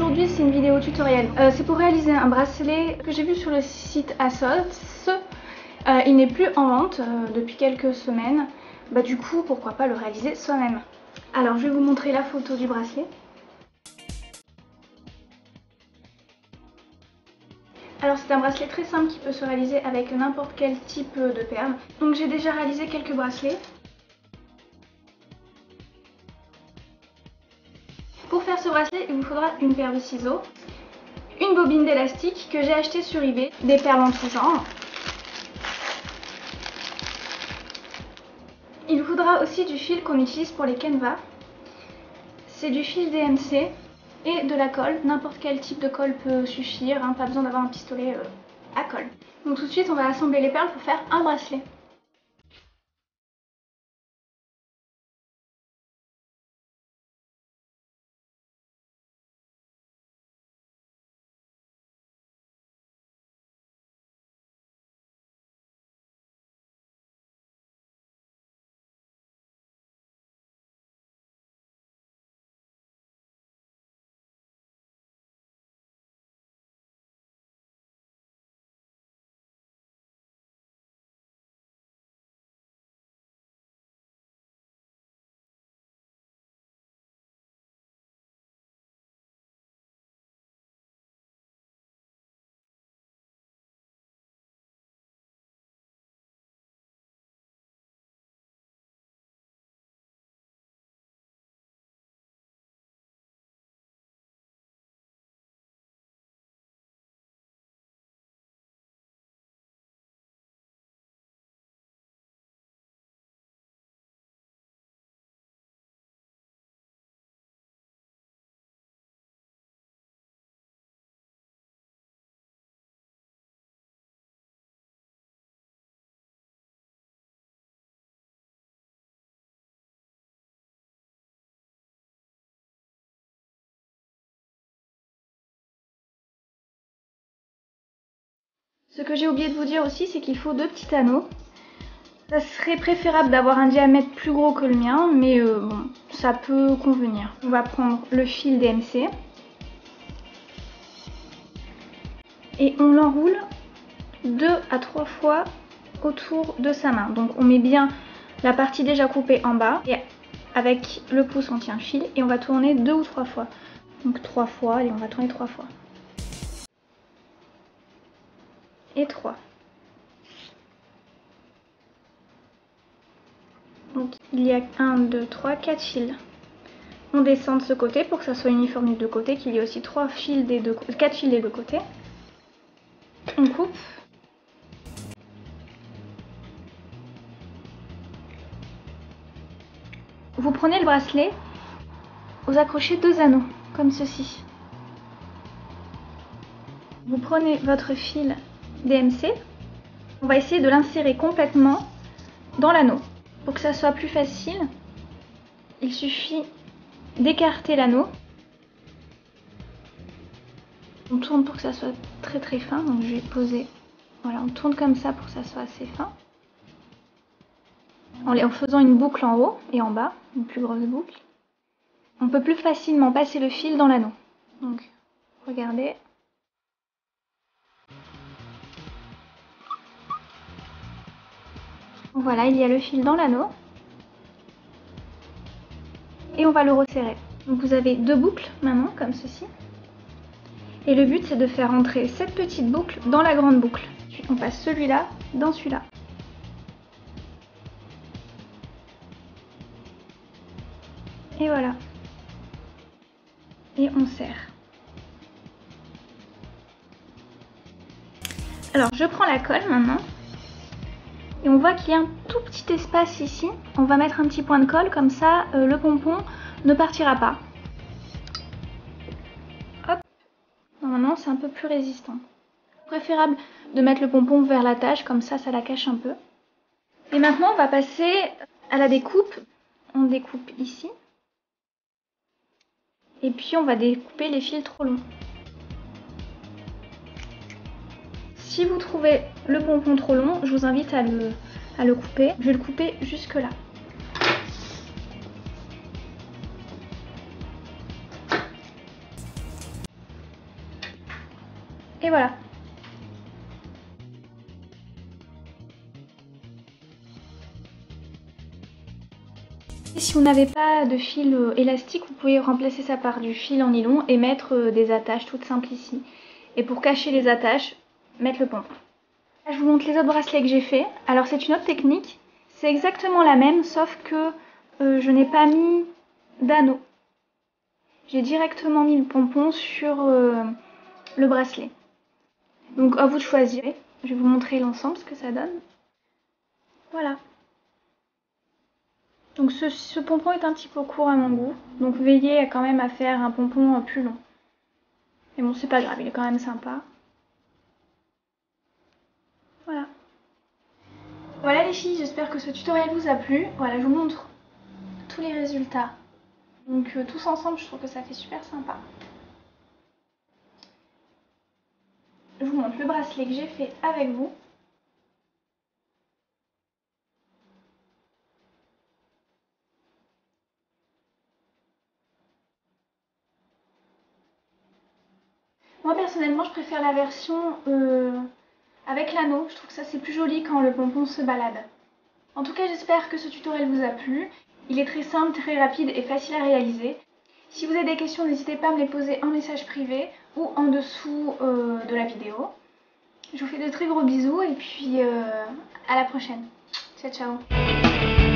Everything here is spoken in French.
aujourd'hui c'est une vidéo tutoriel. C'est pour réaliser un bracelet que j'ai vu sur le site ASOS. Il n'est plus en vente depuis quelques semaines. Du coup pourquoi pas le réaliser soi-même. Alors je vais vous montrer la photo du bracelet. Alors c'est un bracelet très simple qui peut se réaliser avec n'importe quel type de perles. Donc j'ai déjà réalisé quelques bracelets. Pour faire ce bracelet, il vous faudra une paire de ciseaux, une bobine d'élastique que j'ai achetée sur eBay, des perles en tout genre. Il vous faudra aussi du fil qu'on utilise pour les canevas. C'est du fil DMC et de la colle. N'importe quel type de colle peut suffire, hein, pas besoin d'avoir un pistolet à colle. Donc tout de suite, on va assembler les perles pour faire un bracelet. Ce que j'ai oublié de vous dire aussi, c'est qu'il faut 2 petits anneaux. Ça serait préférable d'avoir un diamètre plus gros que le mien, mais bon, ça peut convenir. On va prendre le fil DMC et on l'enroule 2 à 3 fois autour de sa main. Donc on met bien la partie déjà coupée en bas et avec le pouce on tient le fil et on va tourner 2 ou 3 fois. Donc 3 fois, et on va tourner 3 fois. Et 3. Donc il y a 1, 2, 3, 4 fils. On descend de ce côté pour que ça soit uniforme des deux côtés, qu'il y ait aussi 4 fils des deux côtés. On coupe. Vous prenez le bracelet, vous accrochez 2 anneaux, comme ceci. Vous prenez votre fil DMC, on va essayer de l'insérer complètement dans l'anneau. Pour que ça soit plus facile, il suffit d'écarter l'anneau. On tourne pour que ça soit très très fin, donc je vais poser, voilà, on tourne comme ça pour que ça soit assez fin. En faisant une boucle en haut et en bas, une plus grosse boucle. On peut plus facilement passer le fil dans l'anneau. Donc, regardez. Voilà, il y a le fil dans l'anneau. Et on va le resserrer. Donc vous avez 2 boucles maintenant, comme ceci. Et le but, c'est de faire entrer cette petite boucle dans la grande boucle. Puis on passe celui-là dans celui-là. Et voilà. Et on serre. Alors, je prends la colle maintenant. Et on voit qu'il y a un tout petit espace ici. On va mettre un petit point de colle, comme ça, le pompon ne partira pas. Hop. Normalement, c'est un peu plus résistant. Préférable de mettre le pompon vers la tâche, comme ça, ça la cache un peu. Et maintenant, on va passer à la découpe. On découpe ici. Et puis, on va découper les fils trop longs. Si vous trouvez le pompon trop long, je vous invite à le couper. Je vais le couper jusque là. Et voilà. Et si vous n'avez pas de fil élastique, vous pouvez remplacer ça par du fil en nylon et mettre des attaches toutes simples ici. Et pour cacher les attaches, mettre le pompon. Là, je vous montre les autres bracelets que j'ai fait. Alors c'est une autre technique, c'est exactement la même, sauf que je n'ai pas mis d'anneau. J'ai directement mis le pompon sur le bracelet. Donc à vous de choisir. Je vais vous montrer l'ensemble, ce que ça donne. Voilà. Donc ce pompon est un petit peu court à mon goût, donc veillez quand même à faire un pompon plus long. Mais bon, c'est pas grave, il est quand même sympa. Voilà. Voilà les filles, j'espère que ce tutoriel vous a plu. Voilà, je vous montre tous les résultats. Donc tous ensemble, je trouve que ça fait super sympa. Je vous montre le bracelet que j'ai fait avec vous. Moi personnellement, je préfère la version avec l'anneau. Je trouve que ça c'est plus joli quand le pompon se balade. En tout cas, j'espère que ce tutoriel vous a plu. Il est très simple, très rapide et facile à réaliser. Si vous avez des questions, n'hésitez pas à me les poser en message privé ou en dessous de la vidéo. Je vous fais de très gros bisous et puis à la prochaine. Ciao ciao.